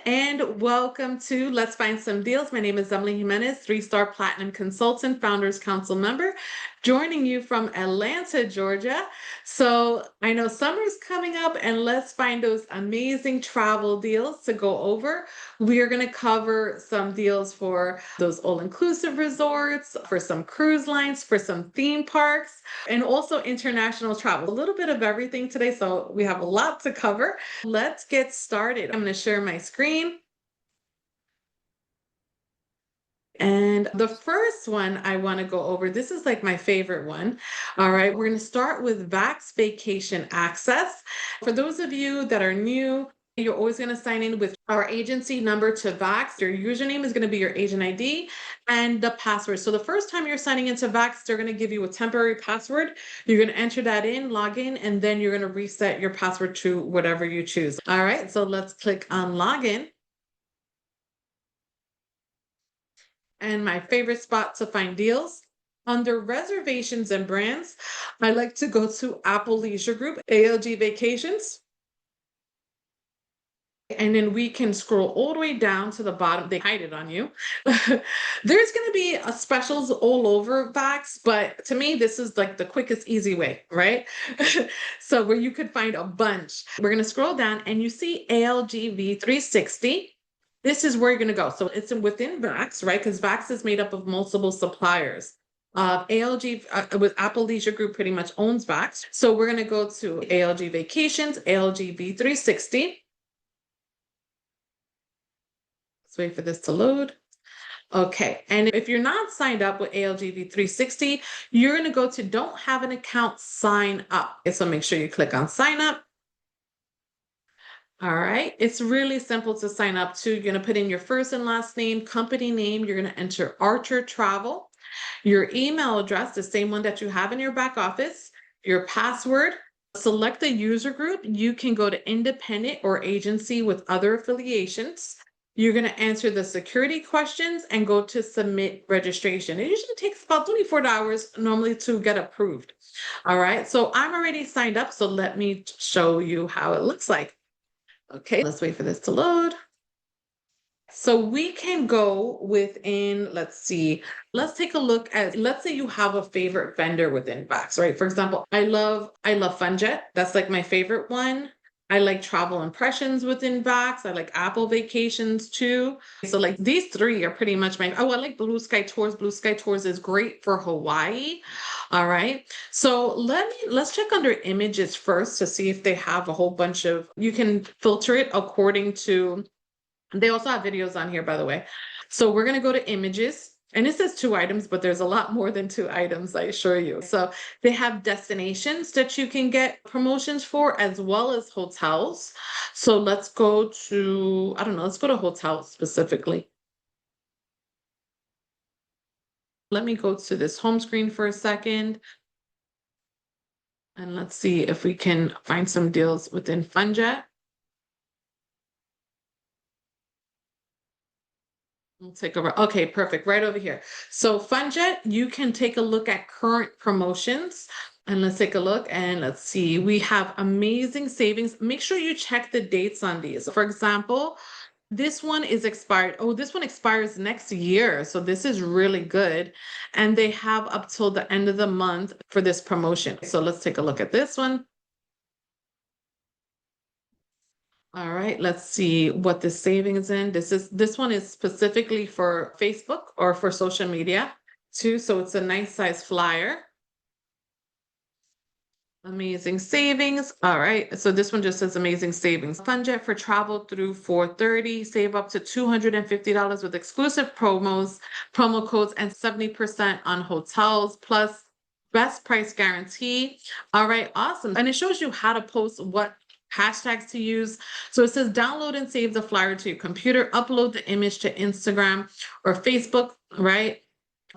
and welcome to Let's Find Some Deals. My name is Emily Jimenez, 3-star platinum consultant, Founders Council member, joining you from Atlanta, Georgia. So I know summer's coming up, and let's find those amazing travel deals to go over. We are going to cover some deals for those all-inclusive resorts, for some cruise lines, for some theme parks, and also international travel. A little bit of everything today, so we have a lot to cover. Let's get started. I'm going to share my screen. And the first one I want to go over, this is like my favorite one. All right, we're going to start with VAX Vacation Access. For those of you that are new, you're always going to sign in with our agency number to VAX. Your username is going to be your agent ID and the password. So the first time you're signing into VAX, they're going to give you a temporary password. You're going to enter that in, log in, and then you're going to reset your password to whatever you choose. All right, so let's click on login. And my favorite spot to find deals, under reservations and brands, I like to go to Apple Leisure Group, ALG Vacations. And then we can scroll all the way down to the bottom. They hide it on you. There's going to be specials all over VAX, but to me, this is like the quickest, easy way, right? So where you could find a bunch. We're going to scroll down and you see ALGV 360. This is where you're going to go. So it's within VAX, right? Because VAX is made up of multiple suppliers. ALG with Apple Leisure Group pretty much owns VAX. So we're going to go to ALG Vacations, ALG V360. Let's wait for this to load. Okay, and if you're not signed up with ALG V360, you're going to go to Don't Have an Account, Sign Up. Okay, so make sure you click on Sign Up. All right, it's really simple to sign up to. You're going to put in your first and last name, company name. You're going to enter Archer Travel, your email address, the same one that you have in your back office, your password. Select the user group. You can go to independent or agency with other affiliations. You're going to answer the security questions and go to submit registration. It usually takes about 24 hours normally to get approved. All right, so I'm already signed up, so let me show you how it looks like. Okay, let's wait for this to load. So we can go within, let's see, let's take a look at, let's say you have a favorite vendor within VAX, right? For example, I love Funjet. That's like my favorite one. I like Travel Impressions within VAX. I like Apple Vacations too. So like these three are pretty much I like Blue Sky Tours. Blue Sky Tours is great for Hawaii. All right. So let's check under images first to see if they have a whole bunch of, you can filter it according to, they also have videos on here, by the way. So we're going to go to images. And it says 2 items, but there's a lot more than 2 items, I assure you. So they have destinations that you can get promotions for, as well as hotels. So let's go to, I don't know, let's go to hotels specifically. Let me go to this home screen for a second. And let's see if we can find some deals within Funjet. We'll take over. Okay, perfect. Right over here. So Funjet, you can take a look at current promotions. And let's take a look and let's see. We have amazing savings. Make sure you check the dates on these. For example, this one is expired. Oh, this one expires next year. So this is really good. And they have up till the end of the month for this promotion. So let's take a look at this one. All right, let's see what the savings in. This one is specifically for Facebook or for social media too. So it's a nice size flyer. Amazing savings. All right. So this one just says amazing savings. Funjet for travel through 4/30. Save up to $250 with exclusive promo codes, and 70% on hotels, plus best price guarantee. All right. Awesome. And it shows you how to post, what hashtags to use. So it says download and save the flyer to your computer, upload the image to Instagram or Facebook, right?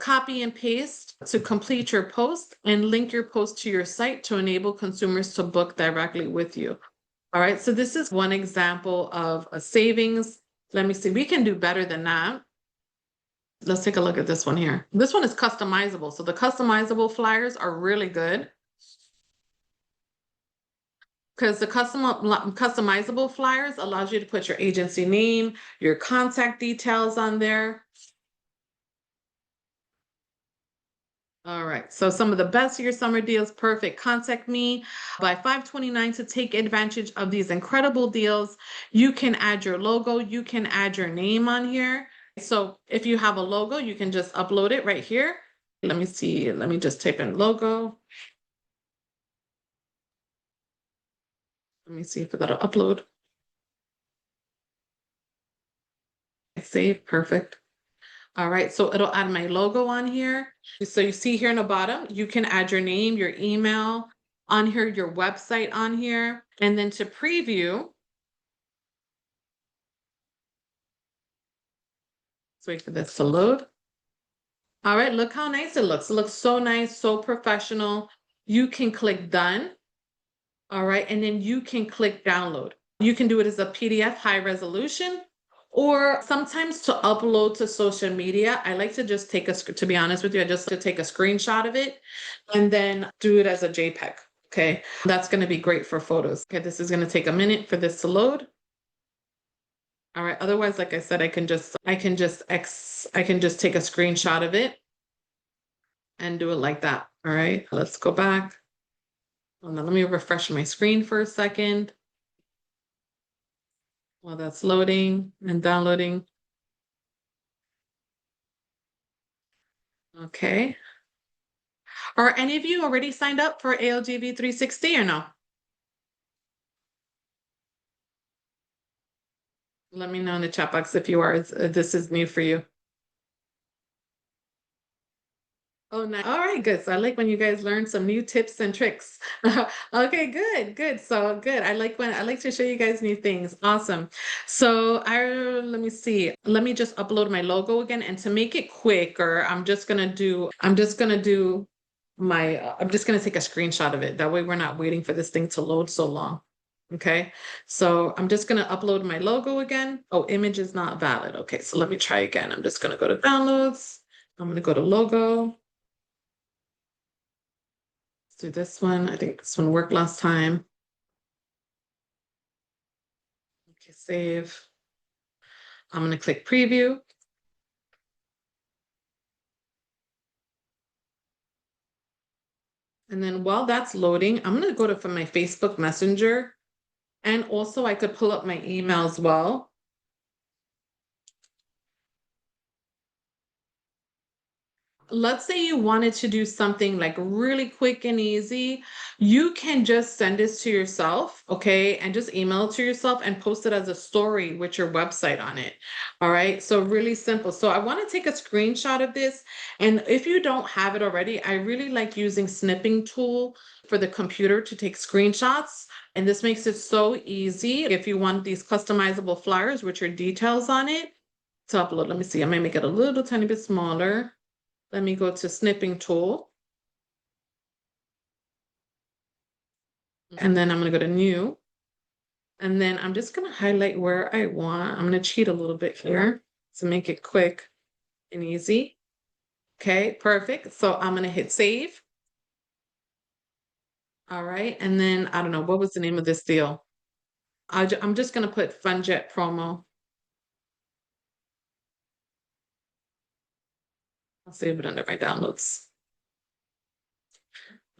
Copy and paste to complete your post, and link your post to your site to enable consumers to book directly with you. All right, so this is one example of a savings. Let me see, we can do better than that. Let's take a look at this one here. This one is customizable. So the customizable flyers are really good. because the customizable flyers allows you to put your agency name, your contact details on there. All right, so some of the best of your summer deals, perfect. Contact me by 5/29 to take advantage of these incredible deals. You can add your logo, you can add your name on here. So if you have a logo, you can just upload it right here. Let me see, let me just type in logo. Let me see if that'll upload. Save, perfect. All right, so it'll add my logo on here. So you see here in the bottom, you can add your name, your email on here, your website on here. And then to preview, let's wait for this to load. All right, look how nice it looks. It looks so nice, so professional. You can click done. All right, and then you can click download. You can do it as a PDF high resolution, or sometimes to upload to social media. I like to just take to be honest with you, I just to take a screenshot of it and then do it as a JPEG. Okay, that's going to be great for photos. Okay, this is going to take a minute for this to load. All right, otherwise, like I said, I can just take a screenshot of it and do it like that. All right, let's go back. Hold on, let me refresh my screen for a second. While that's loading and downloading. Okay. Are any of you already signed up for ALGV 360 or no? Let me know in the chat box if you are. This is new for you. Oh, nice. All right, good. So I like when you guys learn some new tips and tricks. Okay, good. So good. I like to show you guys new things. Awesome. So let me see. Let me just upload my logo again. And to make it quicker, I'm just gonna take a screenshot of it. That way we're not waiting for this thing to load so long. Okay, so I'm just gonna upload my logo again. Oh, image is not valid. Okay, so let me try again. I'm just gonna go to downloads. I'm gonna go to logo. Do this one. I think this one worked last time. Okay, save. I'm going to click preview. And then while that's loading, I'm going to go to from my Facebook Messenger. And also I could pull up my email as well. Let's say you wanted to do something like really quick and easy, you can just send this to yourself, okay, and just email it to yourself and post it as a story with your website on it. All right, so really simple. So I want to take a screenshot of this, and if you don't have it already, I really like using snipping tool for the computer to take screenshots. And this makes it so easy if you want these customizable flyers with your details on it to upload. Let me see, I might make it a little tiny bit smaller. Let me go to snipping tool. And then I'm going to go to new. And then I'm just going to highlight where I want. I'm going to cheat a little bit here to make it quick and easy. Okay, perfect. So I'm going to hit save. All right. And then I don't know, what was the name of this deal? I'm just going to put Funjet promo. I'll save it under my downloads.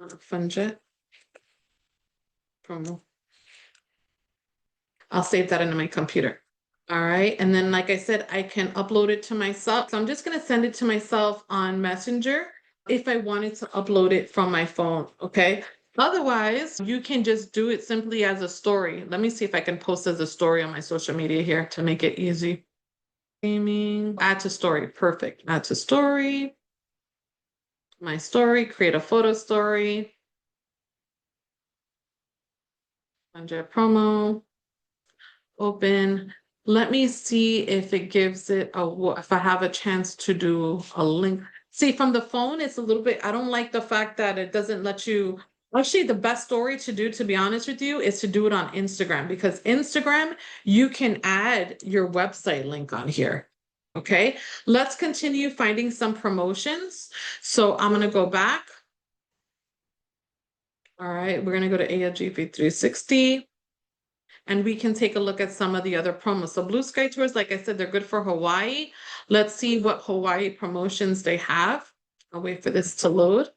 Funjet promo. I'll save that into my computer. All right. And then, like I said, I can upload it to myself. So I'm just going to send it to myself on Messenger if I wanted to upload it from my phone. Okay. Otherwise, you can just do it simply as a story. Let me see if I can post as a story on my social media here to make it easy. Gaming, add to story. Perfect. Add to story. My story, create a photo story. Funjet promo. Open. Let me see if it gives it if I have a chance to do a link. See, from the phone, it's a little bit, I don't like the fact that it doesn't let you. Actually, the best story to do, to be honest with you, is to do it on Instagram, because Instagram, you can add your website link on here. Okay, let's continue finding some promotions. So I'm going to go back. All right, we're gonna go to ALGV 360 and we can take a look at some of the other promos. So Blue Sky Tours, like I said, they're good for Hawaii. Let's see what Hawaii promotions they have. I'll wait for this to load.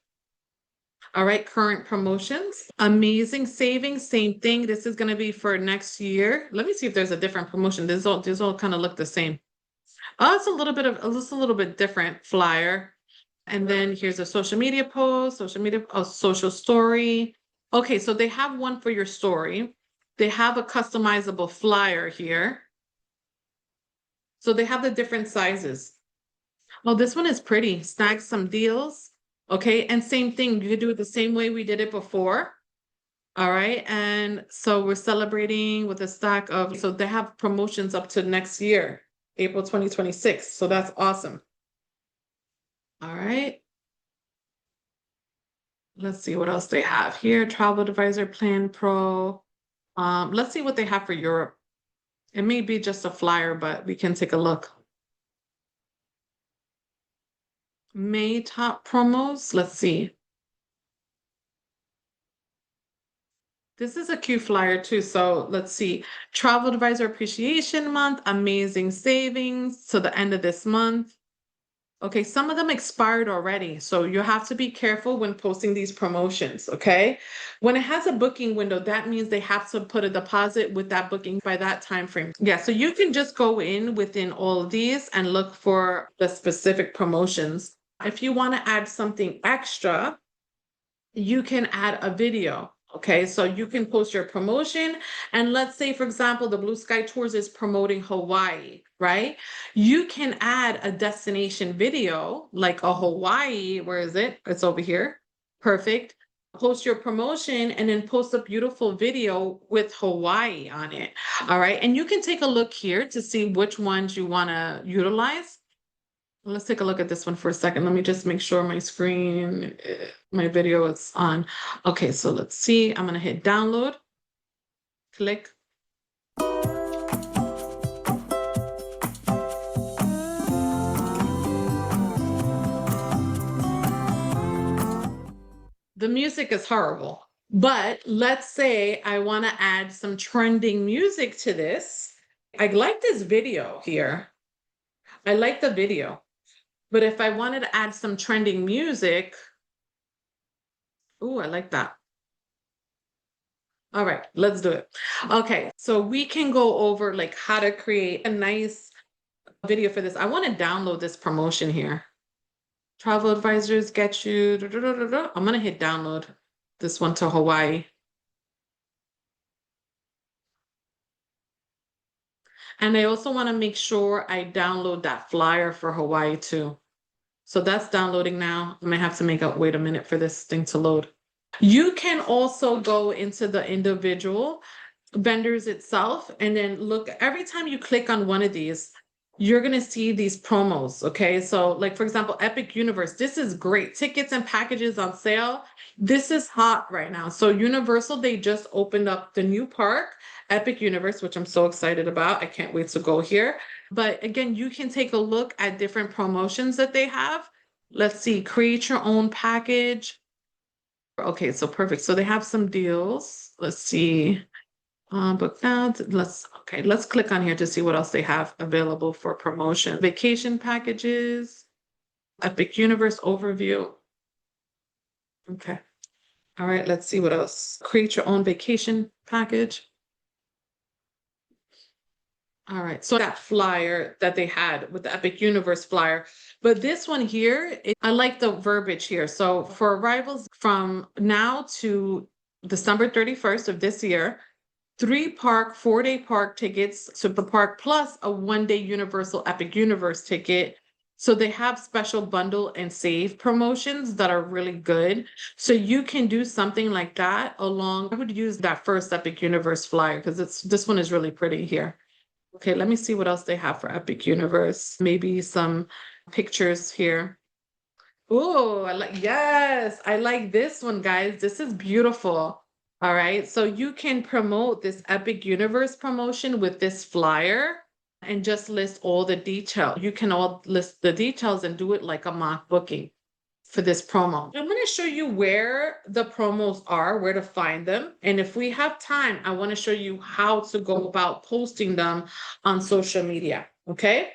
All right, current promotions. Amazing savings, same thing. This is gonna be for next year. Let me see if there's a different promotion. These all kind of look the same. Oh, it's a little bit different flyer. And then here's a social media post, social story. Okay, so they have one for your story. They have a customizable flyer here. So they have the different sizes. Oh, this one is pretty. Snag some deals. Okay, and same thing. You could do it the same way we did it before. All right, and so we're celebrating with a stack of, so they have promotions up to next year, April 2026. So that's awesome. All right. Let's see what else they have here. Travel Advisor Plan Pro. Let's see what they have for Europe. It may be just a flyer, but we can take a look. May top promos. Let's see. This is a cute flyer too. So let's see. Travel Advisor Appreciation Month, amazing savings to the end of this month. Okay, some of them expired already, so you have to be careful when posting these promotions, okay? When it has a booking window, that means they have to put a deposit with that booking by that time frame. Yeah, so you can just go in within all of these and look for the specific promotions. If you want to add something extra, you can add a video. Okay, so you can post your promotion. And let's say, for example, the Blue Sky Tours is promoting Hawaii, right? You can add a destination video like a Hawaii. Where is it? It's over here. Perfect. Post your promotion and then post a beautiful video with Hawaii on it. All right. And you can take a look here to see which ones you want to utilize. Let's take a look at this one for a second. Let me just make sure my screen, my video is on. Okay, so let's see. I'm going to hit download. Click. The music is horrible, but let's say I want to add some trending music to this. I like this video here. I like the video. But if I wanted to add some trending music, oh, I like that. All right, let's do it. Okay, so we can go over like how to create a nice video for this. I want to download this promotion here. Travel advisors get you. I'm going to hit download this one to Hawaii. And I also want to make sure I download that flyer for Hawaii too. So that's downloading now. I might have to wait a minute for this thing to load. You can also go into the individual vendors itself and then look every time you click on one of these, you're going to see these promos. Okay. So like, for example, Epic Universe, this is great. Tickets and packages on sale. This is hot right now. So Universal, they just opened up the new park, Epic Universe, which I'm so excited about. I can't wait to go here. But again, you can take a look at different promotions that they have. Let's see, create your own package. Okay, so perfect. So they have some deals. Let's see. Book now. Let's click on here to see what else they have available for promotion. Vacation packages, Epic Universe overview. Okay. All right, let's see what else. Create your own vacation package. All right, so that flyer that they had with the Epic Universe flyer, but this one here, I like the verbiage here. So for arrivals from now to December 31st of this year, 3 park, 4-day park tickets to the park plus a 1-day Universal Epic Universe ticket. So they have special bundle and save promotions that are really good. So you can do something like that along. I would use that first Epic Universe flyer because this one is really pretty here. Okay, let me see what else they have for Epic Universe. Maybe some pictures here. Oh, yes, I like this one, guys. This is beautiful. All right, so you can promote this Epic Universe promotion with this flyer and just list all the details. You can all list the details and do it like a mock booking. for this promo. I'm going to show you where the promos are, where to find them. And if we have time, I want to show you how to go about posting them on social media. Okay.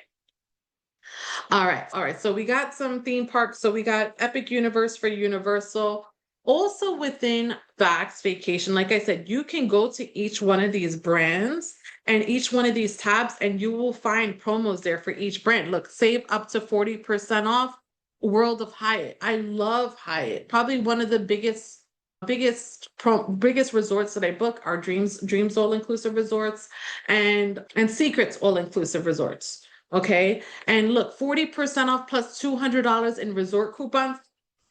All right. All right. So we got some theme parks. So we got Epic Universe for Universal. Also within Vax Vacation, like I said, you can go to each one of these brands and each one of these tabs, and you will find promos there for each brand. Look, save up to 40% off World of Hyatt. I love Hyatt. Probably one of the biggest resorts that I book are Dreams all inclusive resorts and Secrets all inclusive resorts. Okay. And look, 40% off plus $200 in resort coupons.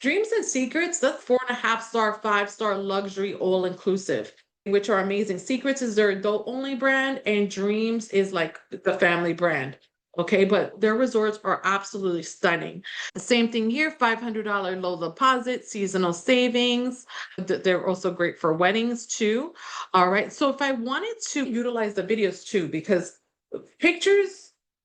Dreams and Secrets, that's 4.5 star, 5-star luxury all inclusive, which are amazing. Secrets is their adult only brand, and Dreams is like the family brand. Okay, but their resorts are absolutely stunning. The same thing here, $500 low deposit, seasonal savings. They're also great for weddings too. All right, so if I wanted to utilize the videos too, because pictures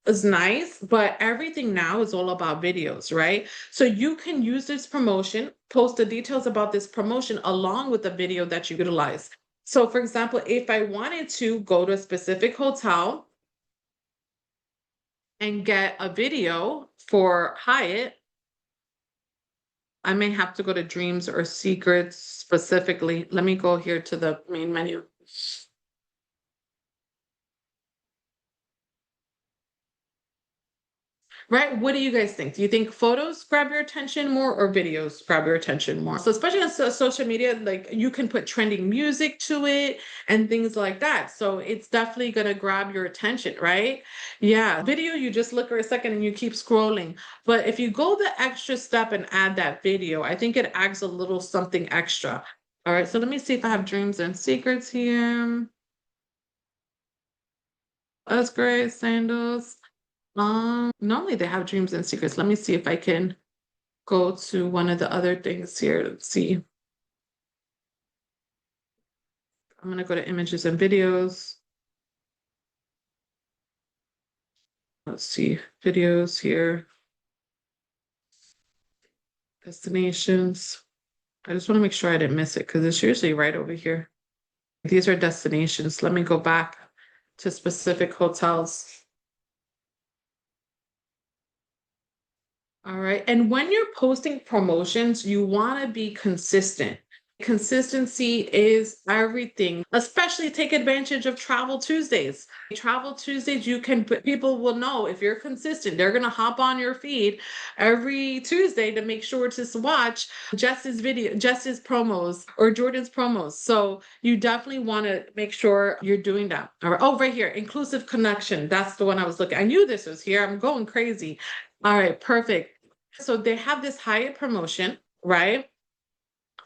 is nice, but everything now is all about videos, right? So you can use this promotion, post the details about this promotion along with the video that you utilize. So for example, if I wanted to go to a specific hotel and get a video for Hyatt, I may have to go to Dreams or Secrets specifically. Let me go here to the main menu. Right? What do you guys think? Do you think photos grab your attention more or videos grab your attention more? So especially on social media, like you can put trending music to it and things like that. So it's definitely going to grab your attention, right? Yeah. Video, you just look for a second and you keep scrolling. But if you go the extra step and add that video, I think it adds a little something extra. All right. So let me see if I have Dreams and Secrets here. That's great. Sandals. Normally they have Dreams and Secrets. Let me see if I can go to one of the other things here. Let's see. I'm gonna go to images and videos. Let's see, videos here. Destinations. I just want to make sure I didn't miss it because it's usually right over here. These are destinations. Let me go back to specific hotels. All right. And when you're posting promotions, you want to be consistent. Consistency is everything, especially take advantage of Travel Tuesdays. Travel Tuesdays, people will know if you're consistent. They're going to hop on your feed every Tuesday to make sure to watch Jess's promos or Jordan's promos. So you definitely want to make sure you're doing that. All right. Oh, right here, inclusive connection. That's the one I was looking. I knew this was here. I'm going crazy. All right, perfect. So they have this Hyatt promotion, right?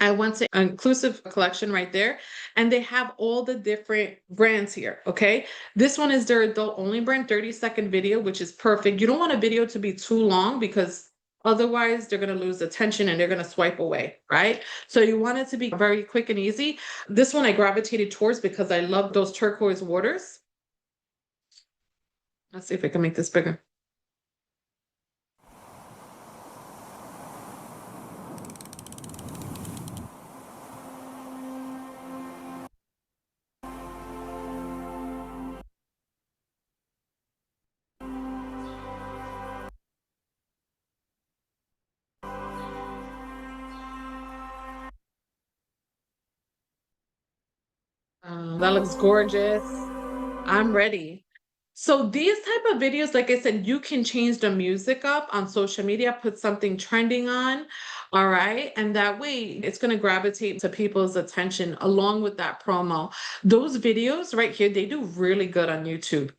I went to inclusive collection right there, and they have all the different brands here. Okay. This one is their adult only brand, 30-second video, which is perfect. You don't want a video to be too long because otherwise they're going to lose attention and they're going to swipe away. Right. So you want it to be very quick and easy. This one I gravitated towards because I love those turquoise waters. Let's see if I can make this bigger. That looks gorgeous. I'm ready. So these type of videos, like I said, you can change the music up on social media, put something trending on, all right? And that way it's going to gravitate to people's attention along with that promo. Those videos right here, they do really good on YouTube.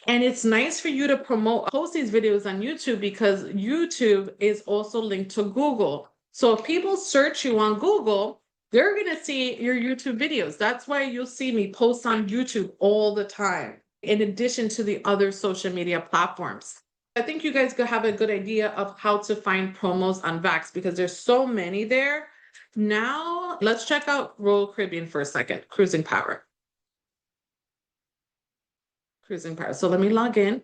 And it's nice for you to post these videos on YouTube because YouTube is also linked to Google. So if people search you on Google, they're going to see your YouTube videos. That's why you'll see me post on YouTube all the time, in addition to the other social media platforms. I think you guys could have a good idea of how to find promos on Vax because there's so many there. Now, let's check out Royal Caribbean for a second. Cruising Power. Cruising Power. So let me log in.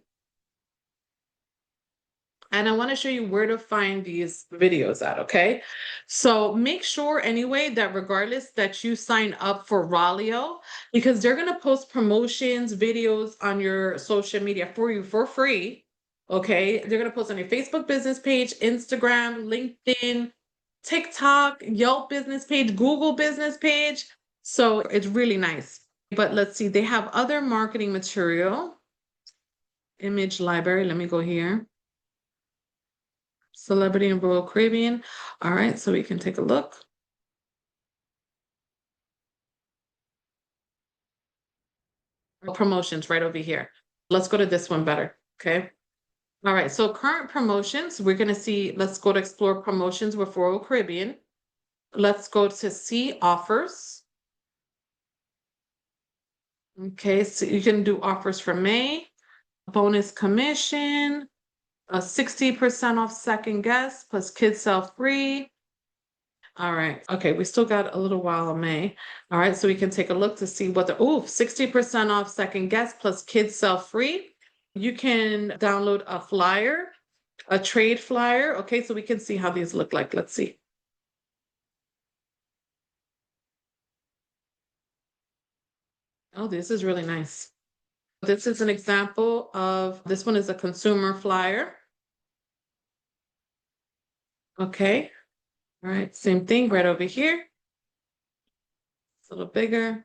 And I want to show you where to find these videos at, okay? So make sure anyway that regardless that you sign up for RALLIO, because they're going to post promotions, videos on your social media for you for free. Okay. They're going to post on your Facebook business page, Instagram, LinkedIn, TikTok, Yelp business page, Google business page. So it's really nice. But let's see, they have other marketing material, image library. Let me go here. Celebrity in Royal Caribbean. All right, so we can take a look. Promotions right over here. Let's go to this one better. Okay. All right, so current promotions, we're going to see, let's go to explore promotions with Royal Caribbean. Let's go to see offers. Okay, so you can do offers for May, bonus commission, a 60% off second guest plus kids sell free. All right. Okay, we still got a little while in May. All right, so we can take a look to see what the 60% off second guest plus kids sell free. You can download a flyer, a trade flyer. Okay, so we can see how these look like. Let's see. Oh, this is really nice. This is an example of, this one is a consumer flyer. Okay. All right, same thing right over here. It's a little bigger.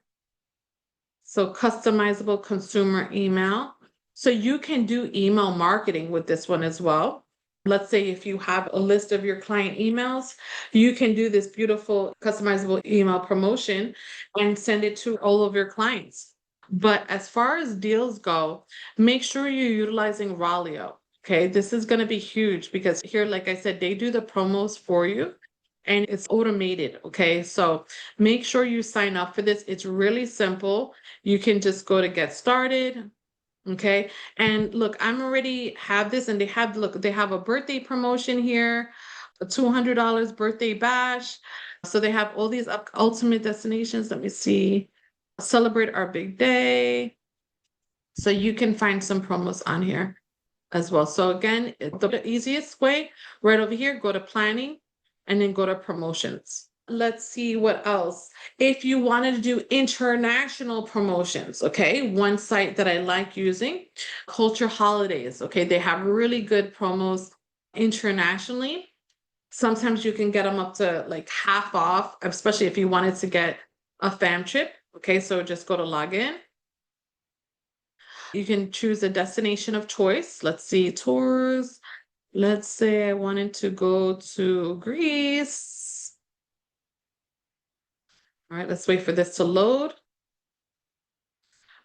So customizable consumer email. So you can do email marketing with this one as well. Let's say if you have a list of your client emails, you can do this beautiful customizable email promotion and send it to all of your clients. But as far as deals go, make sure you're utilizing RALLIO. Okay, this is going to be huge because here, like I said, they do the promos for you and it's automated. Okay, so make sure you sign up for this. It's really simple. You can just go to get started. Okay, and look, I'm already have this, and they have, look, they have a birthday promotion here, a $200 birthday bash. So they have all these ultimate destinations. Let me see. Celebrate our big day. So you can find some promos on here as well. So again, the easiest way, right over here, go to planning and then go to promotions. Let's see what else. If you wanted to do international promotions, okay, one site that I like using, Culture Holidays. Okay, they have really good promos internationally. Sometimes you can get them up to like half off, especially if you wanted to get a fam trip. Okay, so just go to login. You can choose a destination of choice. Let's see, tours. Let's say I wanted to go to Greece. All right, let's wait for this to load.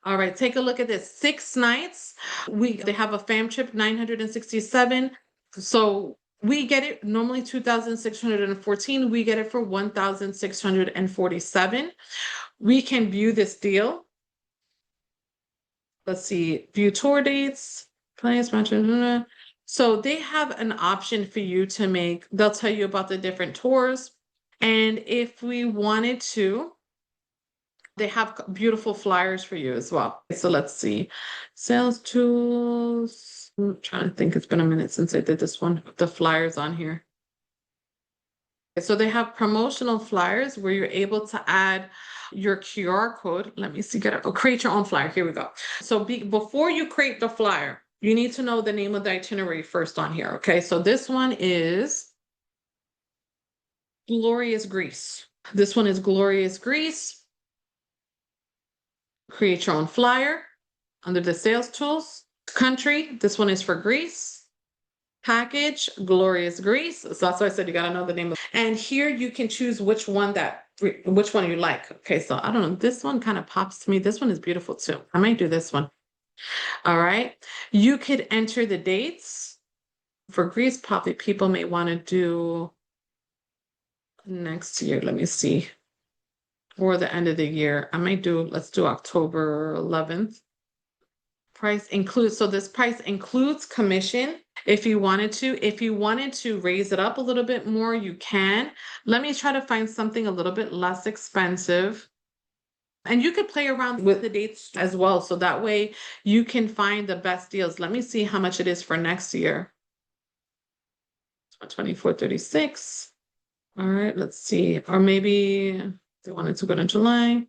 All right, take a look at this. 6 nights. They have a fam trip, 967. So we get it normally 2,614. We get it for 1,647. We can view this deal. Let's see, view tour dates, plans, mentioned. So they have an option for you to make, they'll tell you about the different tours. And if we wanted to, they have beautiful flyers for you as well. So let's see, sales tools. I'm trying to think, it's been a minute since I did this one, the flyers on here. So they have promotional flyers where you're able to add your QR code. Let me see, create your own flyer. Here we go. So before you create the flyer, you need to know the name of the itinerary first on here. Okay, so this one is Glorious Greece. This one is Glorious Greece. Create your own flyer under the sales tools. Country, this one is for Greece. Package, Glorious Greece. So that's why I said you got to know the name of. And here you can choose which one you like. Okay, so I don't know. This one kind of pops to me. This one is beautiful too. I might do this one. All right. You could enter the dates. For Greece, probably people may want to do next year. Let me see. Or the end of the year. Let's do October 11th. Price includes, so this price includes commission. If you wanted to raise it up a little bit more, you can. Let me try to find something a little bit less expensive. And you could play around with the dates as well. So that way you can find the best deals. Let me see how much it is for next year. 2436. All right, let's see. Or maybe they wanted to go to July.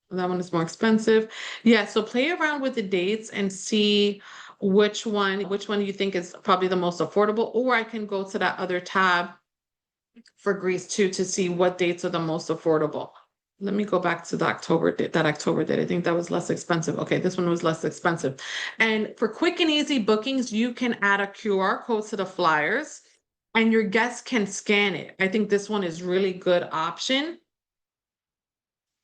That one is more expensive. Yeah, so play around with the dates and see which one you think is probably the most affordable. Or I can go to that other tab for Greece too to see what dates are the most affordable. Let me go back to the October date, that October date. I think that was less expensive. Okay, this one was less expensive. And for quick and easy bookings, you can add a QR code to the flyers and your guests can scan it. I think this one is really good option.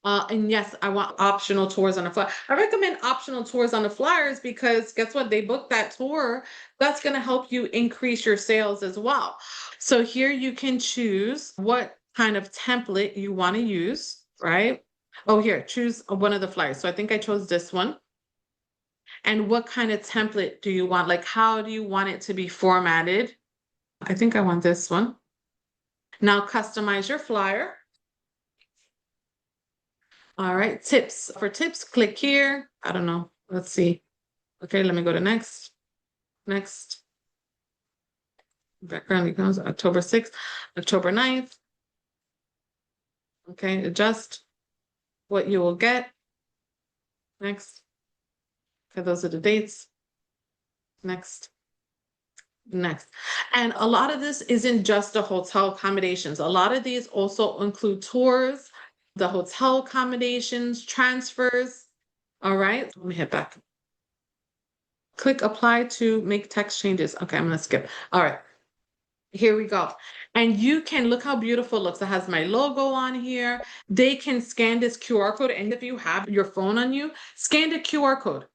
And yes, I want optional tours on the flyer. I recommend optional tours on the flyers because guess what? They book that tour. That's going to help you increase your sales as well. So here you can choose what kind of template you want to use, right? Oh, here, choose one of the flyers. So I think I chose this one. And what kind of template do you want? Like, how do you want it to be formatted? I think I want this one. Now customize your flyer. All right, tips. For tips, click here. I don't know. Let's see. Okay, let me go to next. Next. Background becomes October 6th, October 9th. Okay, adjust what you will get. Next. Okay, those are the dates. Next. Next. And a lot of this isn't just the hotel accommodations. A lot of these also include tours, the hotel accommodations, transfers. All right, let me hit back. Click apply to make text changes. Okay, I'm gonna skip. All right, here we go. And you can look how beautiful it looks. It has my logo on here. They can scan this QR code. And if you have your phone on you, scan the QR code.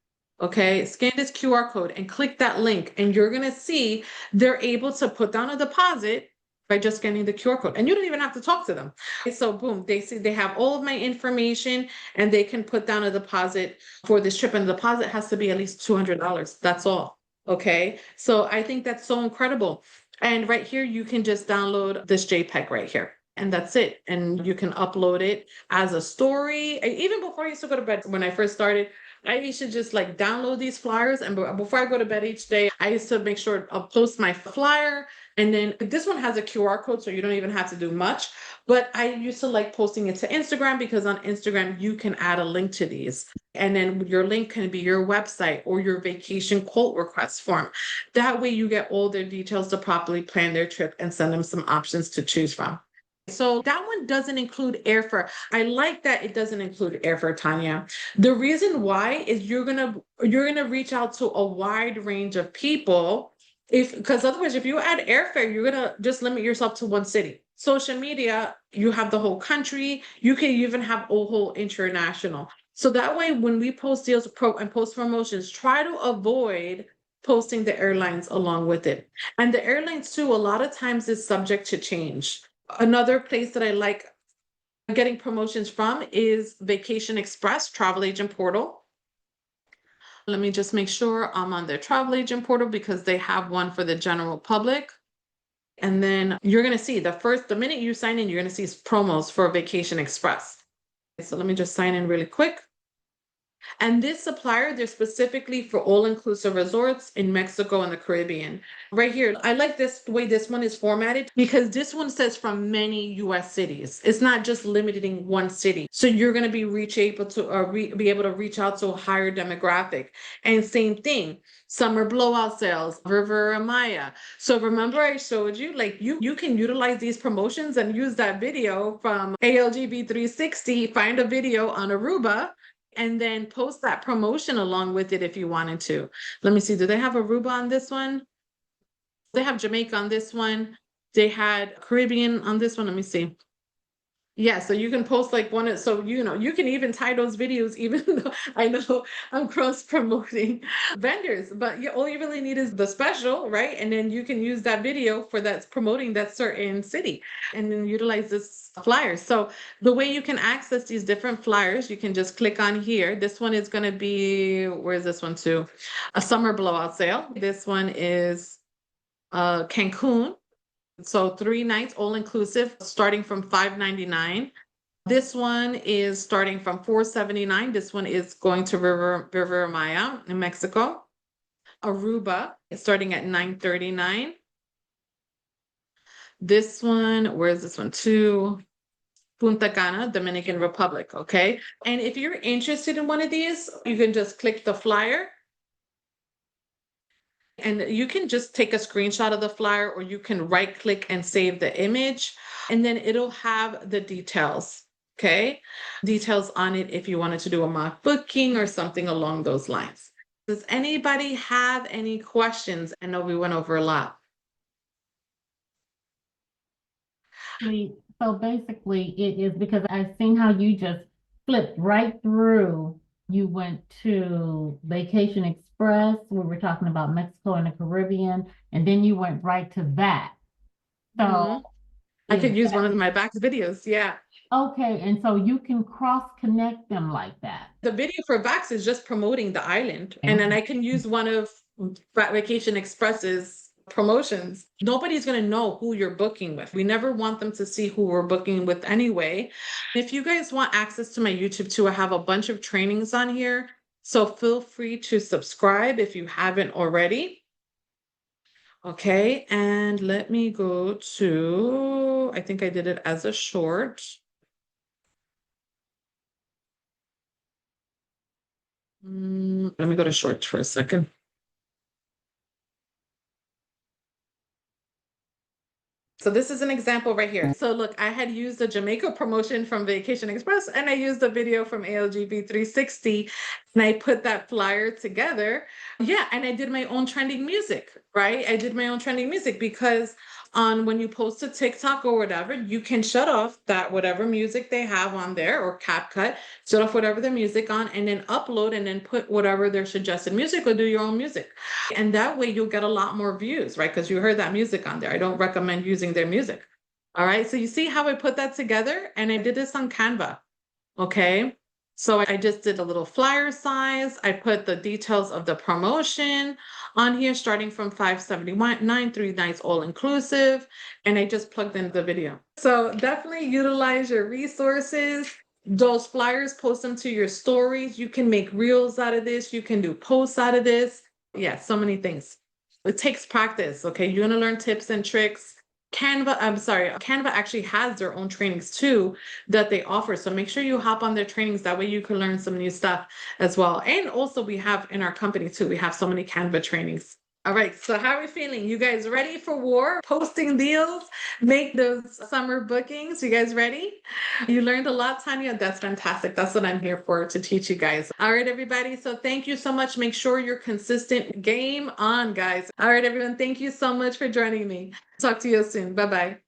Okay, scan this QR code and click that link. And you're gonna see they're able to put down a deposit by just scanning the QR code. And you don't even have to talk to them. So boom, they see they have all of my information and they can put down a deposit for this trip. And the deposit has to be at least $200. That's all. Okay. So I think that's so incredible. And right here, you can just download this JPEG right here. And that's it. And you can upload it as a story. Even before I used to go to bed, when I first started, I used to just like download these flyers. And before I go to bed each day, I used to make sure I'll post my flyer. And then this one has a QR code, so you don't even have to do much. But I used to like posting it to Instagram because on Instagram, you can add a link to these. And then your link can be your website or your vacation quote request form. That way you get all their details to properly plan their trip and send them some options to choose from. So that one doesn't include airfare. I like that it doesn't include airfare, Tanya. The reason why is you're gonna reach out to a wide range of people. Because otherwise, if you add airfare, you're gonna just limit yourself to one city. Social media, you have the whole country. You can even have a whole international. So that way, when we post deals and post promotions, try to avoid posting the airlines along with it. And the airlines too, a lot of times is subject to change. Another place that I like getting promotions from is Vacation Express travel agent portal. Let me just make sure I'm on their travel agent portal because they have one for the general public. And then you're going to see the minute you sign in, you're going to see promos for Vacation Express. So let me just sign in really quick. And this supplier, they're specifically for all-inclusive resorts in Mexico and the Caribbean. Right here, I like this the way this one is formatted because this one says from many US cities. It's not just limiting one city. So you're going to be be able to reach out to a higher demographic. And same thing, summer blowout sales, Riviera Maya. So remember I showed you, like you can utilize these promotions and use that video from ALGB 360, find a video on Aruba, and then post that promotion along with it if you wanted to. Let me see, do they have Aruba on this one? They have Jamaica on this one. They had Caribbean on this one. Let me see. Yeah, so you can post like so you can even tie those videos, even though I know I'm cross promoting vendors, but all you really need is the special, right? And then you can use that video for that promoting that certain city and then utilize this flyer. So the way you can access these different flyers, you can just click on here. This one is going to be, where's this one too? A summer blowout sale. This one is Cancun. So 3 nights, all inclusive, starting from $599. This one is starting from $479. This one is going to Riviera Maya in Mexico. Aruba is starting at $939. This one, where's this one? To Punta Cana, Dominican Republic, okay? And if you're interested in one of these, you can just click the flyer and you can just take a screenshot of the flyer, or you can right click and save the image, and then it'll have the details, okay? Details on it if you wanted to do a mock booking or something along those lines. Does anybody have any questions? I know we went over a lot. So basically, it is because I've seen how you just flipped right through. You went to Vacation Express. We were talking about Mexico and the Caribbean, and then you went right to that. So Mhm. I is could use that one of my back videos. Yeah. okay? And so you can cross connect them like that. The video for Vax is just promoting the island. And then Okay. I can use one of Vacation Express's promotions. Nobody's going to know who you're booking with. We never want them to see who we're booking with anyway. If you guys want access to my YouTube too, I have a bunch of trainings on here. So feel free to subscribe if you haven't already. Okay, and let me go to, I think I did it as a short. Let me go to short for a second. So this is an example right here. So look, I had used the Jamaica promotion from Vacation Express, and I used the video from ALGB 360, and I put that flyer together. Yeah, and I did my own trending music, right? I did my own trending music because on when you post to TikTok or whatever, you can shut off that whatever music they have on there, or CapCut, shut off whatever the music on, and then upload and then put whatever their suggested music, or do your own music. And that way you'll get a lot more views, right? Because you heard that music on there. I don't recommend using their music. All right. So you see how I put that together? And I did this on Canva. Okay. So I just did a little flyer size. I put the details of the promotion on here, starting from 579, 3 nights all inclusive. And I just plugged in the video. So definitely utilize your resources. Those flyers, post them to your stories. You can make reels out of this. You can do posts out of this. Yeah, so many things. It takes practice. Okay. You're going to learn tips and tricks. Canva actually has their own trainings too that they offer. So make sure you hop on their trainings. That way you can learn some new stuff as well. And also we have in our company too, we have so many Canva trainings. All right, so how are we feeling? You guys ready for war? Posting deals, make those summer bookings. You guys ready? You learned a lot, Tanya. That's fantastic. That's what I'm here for, to teach you guys. All right, everybody. So thank you so much. Make sure you're consistent. Game on, guys. All right, everyone. Thank you so much for joining me. Talk to you soon. Bye-bye.